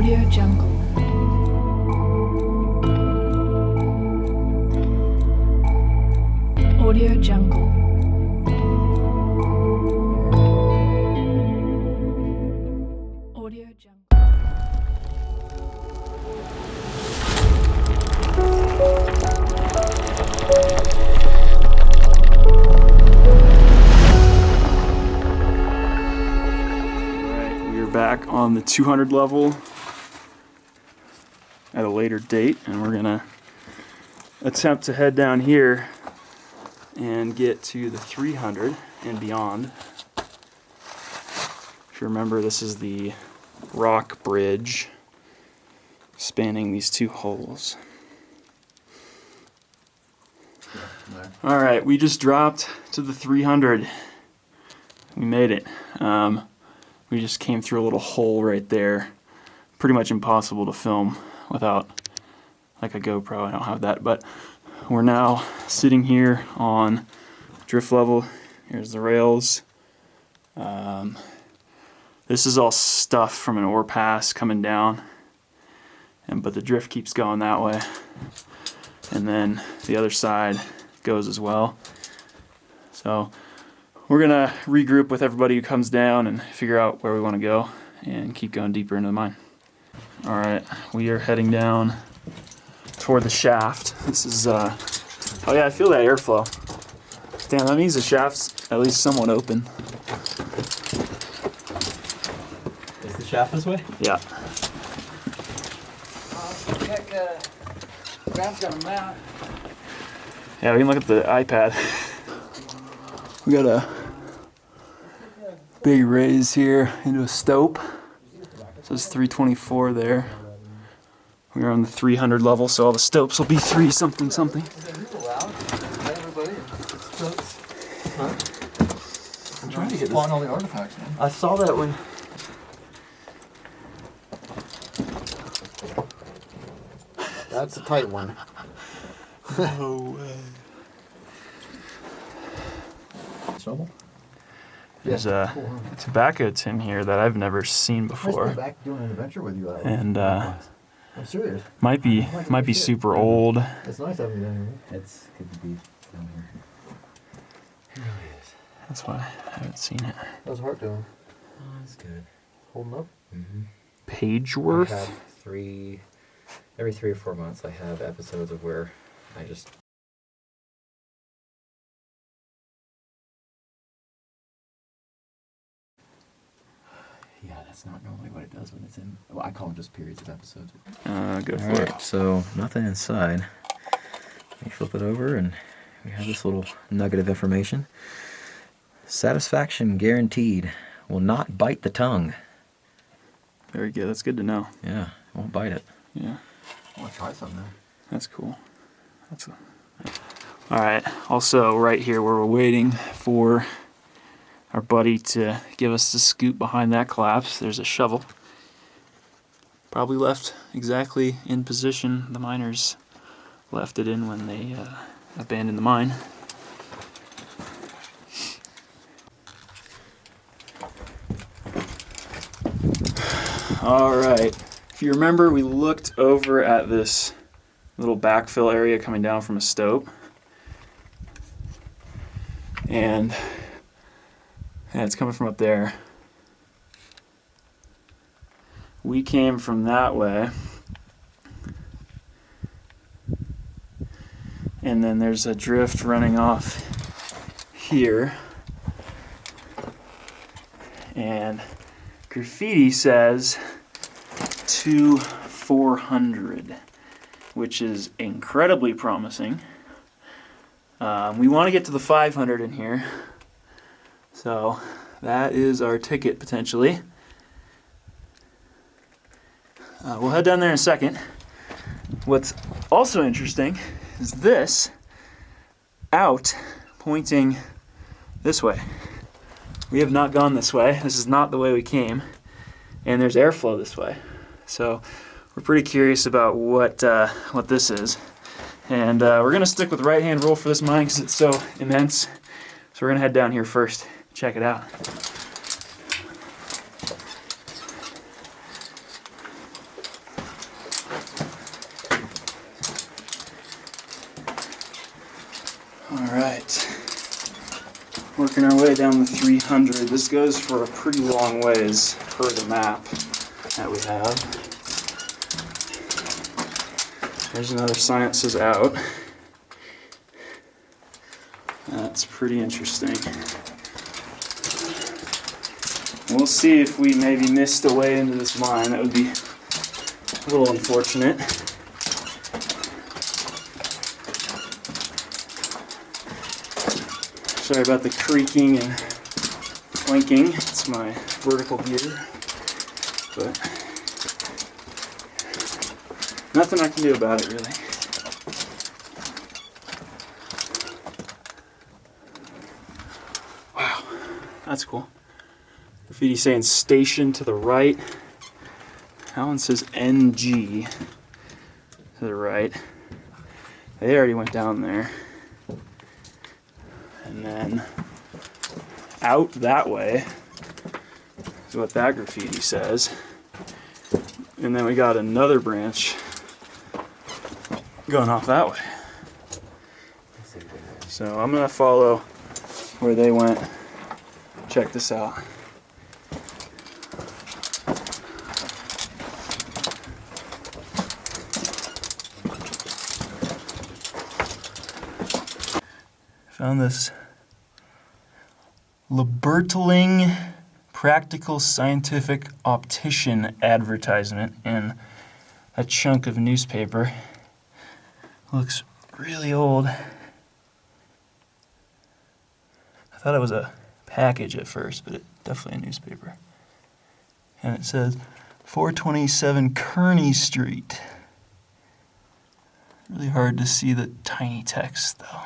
Audio Jungle. Audio Jungle. Audio Jungle. Alright, we are back on the 200 level at a later date, and we're gonna attempt to head down here and get to the 300 and beyond. If you remember, this is the rock bridge spanning these two holes. Alright, we just dropped to the 300. We made it. We just came through a little hole right there. Pretty much impossible to film without like a GoPro. I don't have that, but we're now sitting here on drift level. Here's the rails. This is all stuff from an ore pass coming down, but the drift keeps going that way, and then the other side goes as well. So we're gonna regroup with everybody who comes down and figure out where we want to go and keep going deeper into the mine. All right, we are heading down toward the shaft. This is oh yeah, I feel that airflow. Damn, that means the shaft's at least somewhat open. Is the shaft this way? Yeah. Check, Graham's got a map. Yeah, we can look at the iPad. We got a big raise here into a stope. It says 324 there. We're on the 300 level, so all the stopes will be 3 something something. I'm trying to get Spawn all the artifacts, man. I saw that when. That's a tight one. No way. Shovel? There's a tobacco tin here that I've never seen before, Nice to be back doing an adventure with you. and I'm serious. might be super old. It's nice having you down here. It's good to be down here. It really is. That's why I haven't seen it. How's heart doing? Oh, that's good. Holding up? Mm-hmm. Pageworth? I have every 3 or 4 months I have episodes of where I just. Yeah, that's not normally what it does when it's in. Well, I call them just periods of episodes. Go for Alright, it. so nothing inside. Let me flip it over and we have this little nugget of information. Satisfaction guaranteed. Will not bite the tongue. Very good. That's good to know. Yeah, won't bite it. Yeah, I want to try something now. that's cool. All right. Also, right here where we're waiting for our buddy to give us the scoop behind that collapse, there's a shovel. Probably left exactly in position the miners left it in when they abandoned the mine. All right. If you remember, we looked over at this little backfill area coming down from a stope, and it's coming from up there. We came from that way, and then there's a drift running off here, and Graffiti says 400, which is incredibly promising. We want to get to the 500 in here, so that is our ticket potentially. We'll head down there in a second. What's also interesting is this out pointing this way. We have not gone this way. This is not the way we came, and there's airflow this way. So we're pretty curious about what this is, and we're gonna stick with right-hand roll for this mine because it's so immense. So we're gonna head down here first, check it out. Working our way down the 300. This goes for a pretty long ways per the map that we have. There's another sign that says out. That's pretty interesting. We'll see if we maybe missed a way into this mine. That would be a little unfortunate. Sorry about the creaking and clanking. It's my vertical gear. But nothing I can do about it, really. Wow, that's cool. Graffiti saying station to the right. That one says NG to the right. They already went down there. And then out that way is what that graffiti says. And then we got another branch going off that way. So I'm gonna follow where they went. Check this out. Found this Libertling Practical Scientific Optician advertisement in a chunk of newspaper. Looks really old. I thought it was a package at first, but it's definitely a newspaper. And it says 427 Kearney Street. Really hard to see the tiny text though.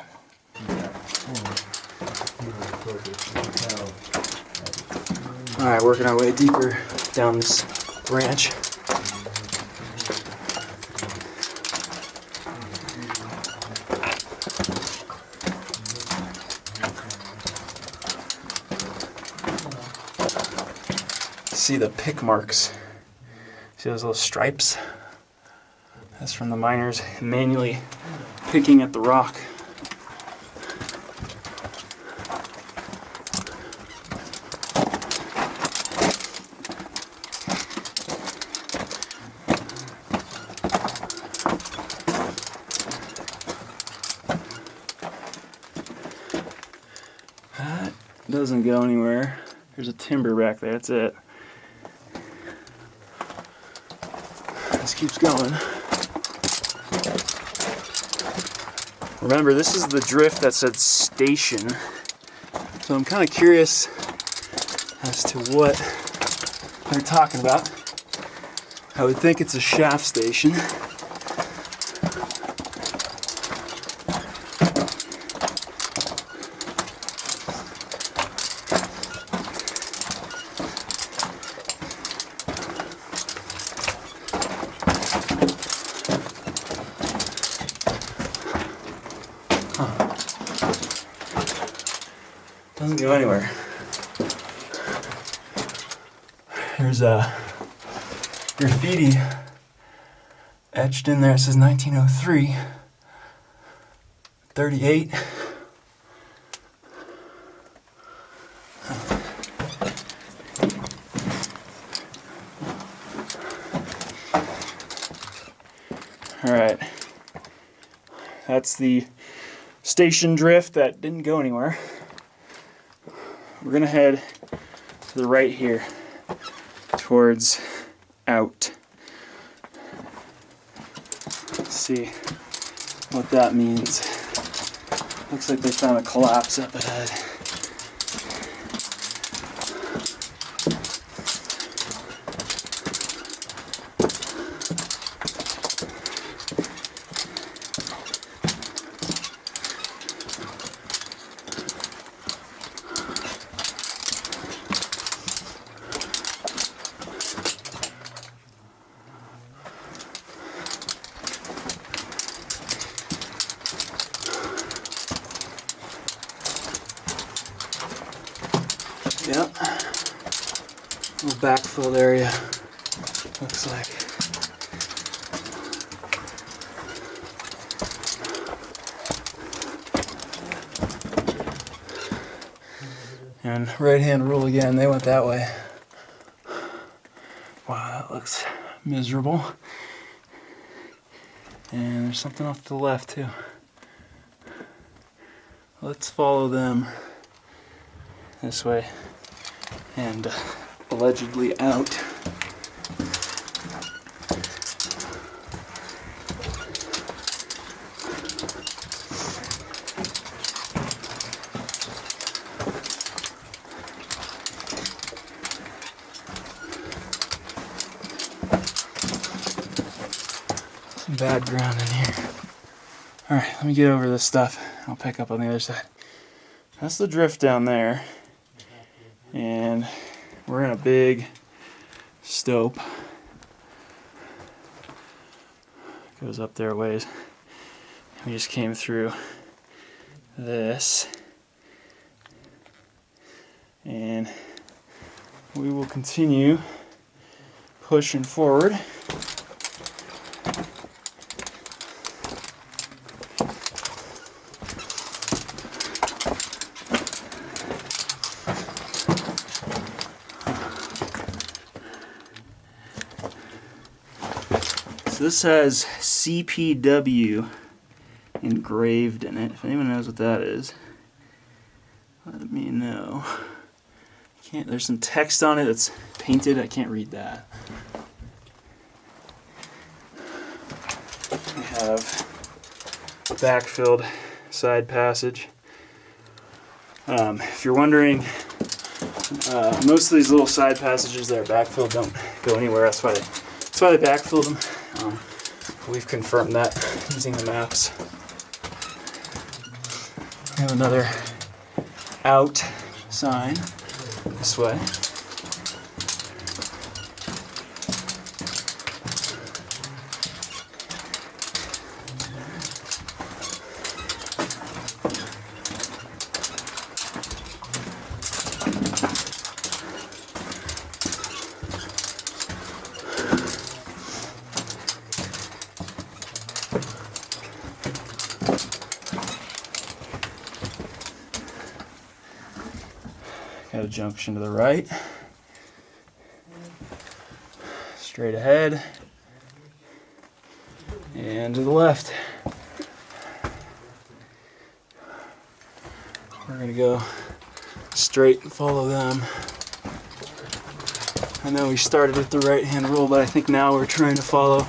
Alright, working our way deeper down this branch. See the pick marks. See those little stripes? That's from the miners manually picking at the rock. That doesn't go anywhere. There's a timber rack there, that's it. This keeps going. Remember, this is the drift that said station. So I'm kind of curious as to what they're talking about. I would think it's a shaft station. Doesn't go anywhere. There's a graffiti etched in there. It says 1903, 38. All right. That's the station drift that didn't go anywhere. We're gonna head to the right here towards out. Let's see what that means. Looks like they found a collapse up ahead. Yep. Little backfilled area, looks like. And right hand rule again, they went that way. Wow, that looks miserable. And there's something off to the left too. Let's follow them this way and allegedly out. Some bad ground in here. Alright, let me get over this stuff. I'll pick up on the other side. That's the drift down there. And we're in a big stope. Goes up there a ways. We just came through this. And we will continue pushing forward. So this has CPW engraved in it. If anyone knows what that is, let me know. There's some text on it that's painted. I can't read that. We have backfilled side passage. If you're wondering, most of these little side passages that are backfilled don't go anywhere. That's why they backfilled them. We've confirmed that using the maps. We have another out sign this way. Got a junction to the right, straight ahead, and to the left. We're going to go straight and follow them. I know we started with the right-hand rule, but I think now we're trying to follow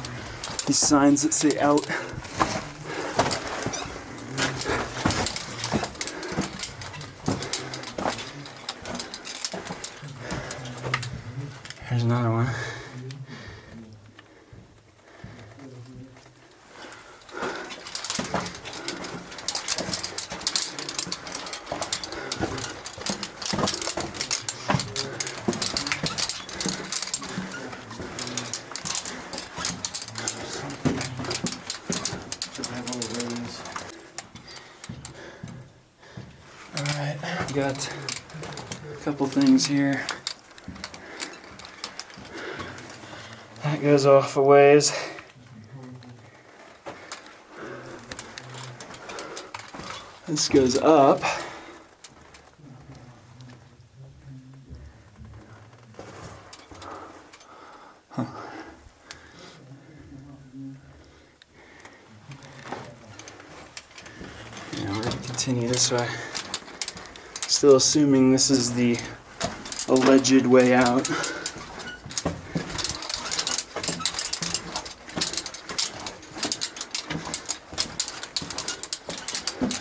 these signs that say out. There's another one. Alright, we got a couple things here. That goes off a ways. This goes up. Huh. Yeah, we're going to continue this way. Still assuming this is the alleged way out.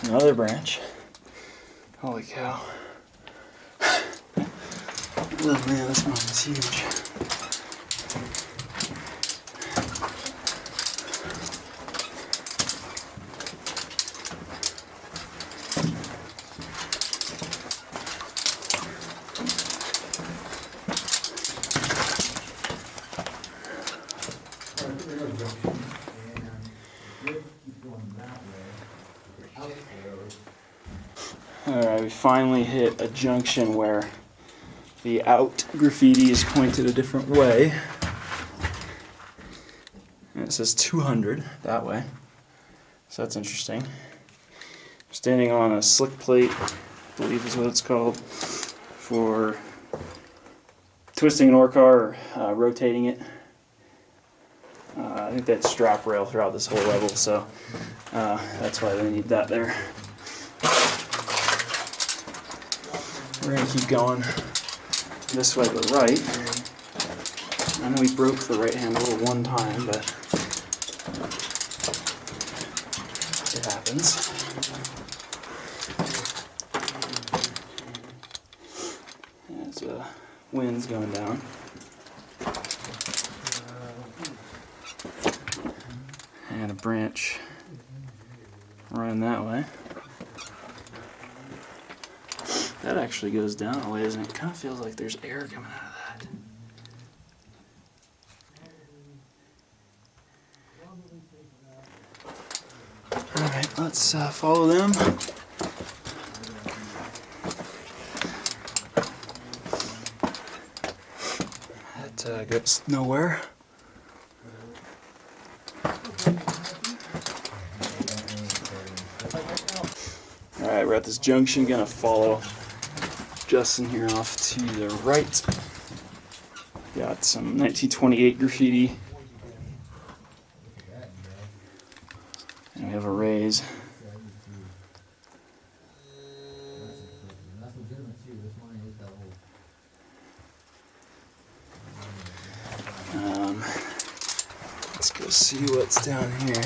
Another branch. Holy cow. Oh man, this one is huge. Alright, we finally hit a junction where the out graffiti is pointed a different way. And it says 200 that way. So that's interesting. I'm standing on a slick plate, I believe is what it's called, for twisting an ore car or rotating it. I think that's strap rail throughout this whole level, so that's why they need that there. We're going to keep going this way to the right. I know we broke the right handle one time, but it happens. There's winds going down. And a branch running that way. That actually goes down a ways, and it kind of feels like there's air coming out of that. Alright, let's follow them. That goes nowhere. Alright, we're at this junction, gonna follow Justin here off to the right. Got some 1928 graffiti. And we have a raise. Let's go see what's down here.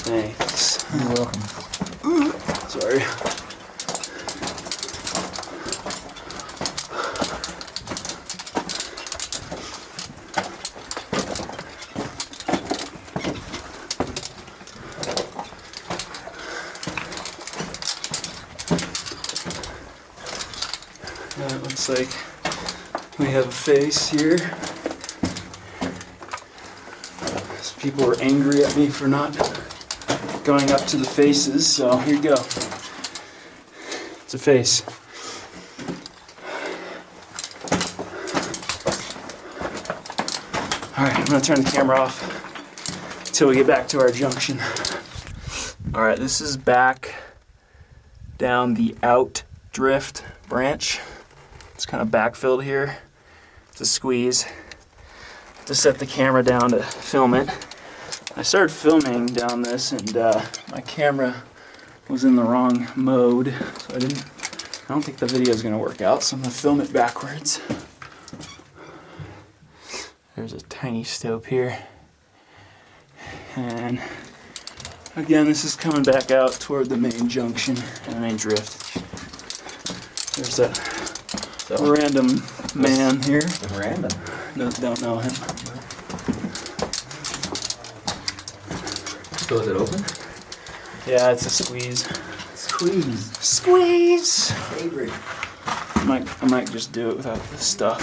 Thanks. You're welcome. Sorry. It looks like we have a face here. Some people were angry at me for not going up to the faces, so here you go. It's a face. Alright, I'm gonna turn the camera off until we get back to our junction. Alright, this is back down the Outdrift branch. It's kind of backfilled here. It's a squeeze. To set the camera down to film it. I started filming down this, and my camera was in the wrong mode, so I don't think the video is going to work out, so I'm going to film it backwards. There's a tiny stope here. And again, this is coming back out toward the main junction and the main drift. There's a random man here. Random. Don't know him. So is it open? Yeah, it's a squeeze. Squeeze. Squeeze! Favorite. I might just do it without the stuff.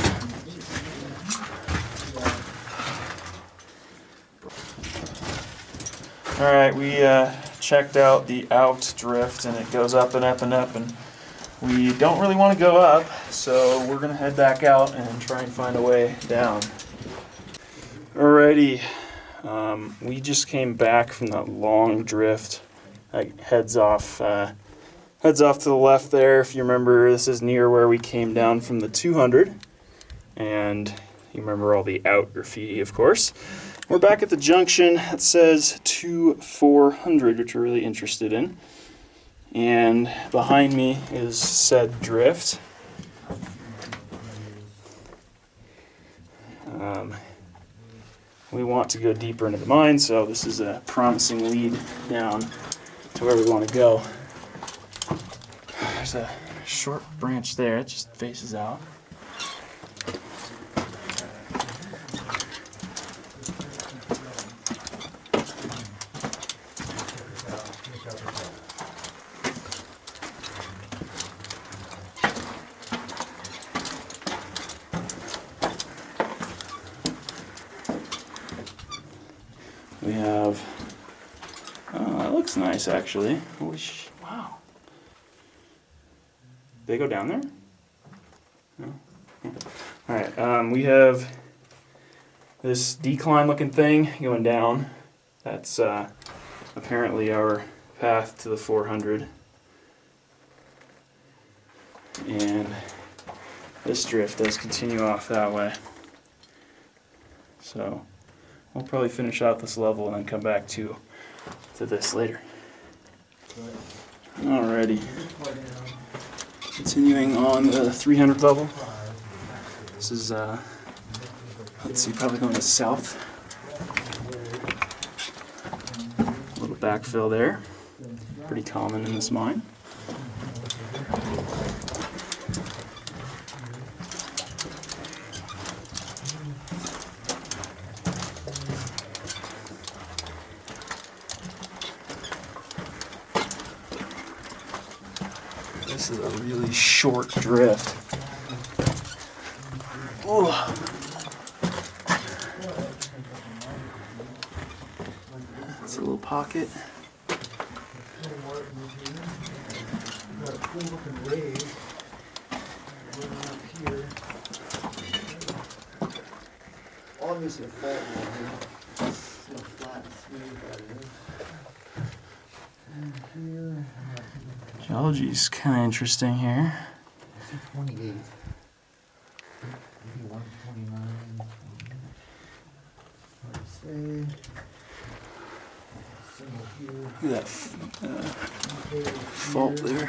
Alright, we checked out the Outdrift, and it goes up and up and up, and we don't really want to go up, so we're going to head back out and try and find a way down. Alrighty, we just came back from that long drift. That heads off to the left there. If you remember, this is near where we came down from the 200, and you remember all the out graffiti, of course. We're back at the junction that says 2400, which we're really interested in. And behind me is said drift. We want to go deeper into the mine, so this is a promising lead down to where we want to go. There's a short branch there, it just faces out. We have, that looks nice actually. Wow. They go down there? No? All right, we have this decline-looking thing going down. That's apparently our path to the 400. And this drift does continue off that way. So we'll probably finish out this level and then come back to this later. Alrighty. Continuing on the 300 level. This is, let's see, probably going to south. A little backfill there. Pretty common in this mine. This is a really short drift. Ooh. It's a little pocket. Obviously a fault wall here. Still flat and smooth, that is. And here, Geology's kind of interesting here. 228. Maybe 129. Hard to say. Single here. Look at that fault there.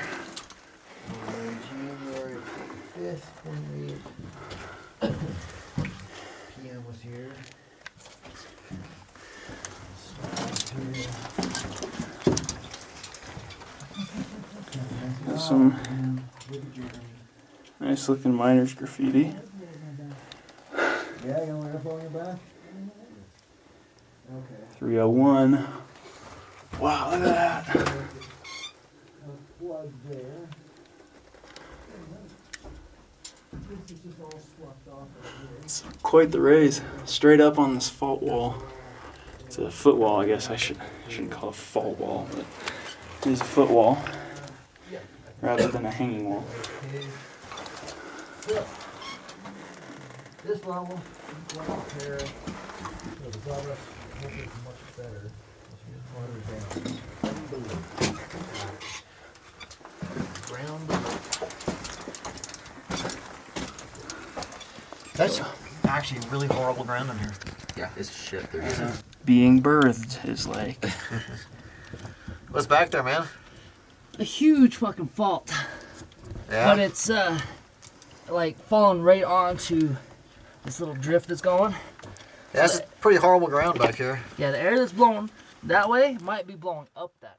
January 5th, 28. PM was here. Got some nice looking miners graffiti. Yeah, you want to look on your back? Okay. 301. Wow, look at that. Flood there. This is just all swept off right here. It's quite the raise. Straight up on this fault wall. It's a foot wall, I guess. I shouldn't call it a fault wall, but it is a foot wall rather than a hanging wall. So, this level, up here, so the bottom is much better. Let's get farther down. Ground. That's actually really horrible ground in here. Yeah, it's shit. Being birthed is like. What's back there, man? A huge fucking fault. Yeah. But it's like falling right onto this little drift that's going. Yeah, that's pretty horrible ground back here. Yeah, the air that's blowing that way might be blowing up that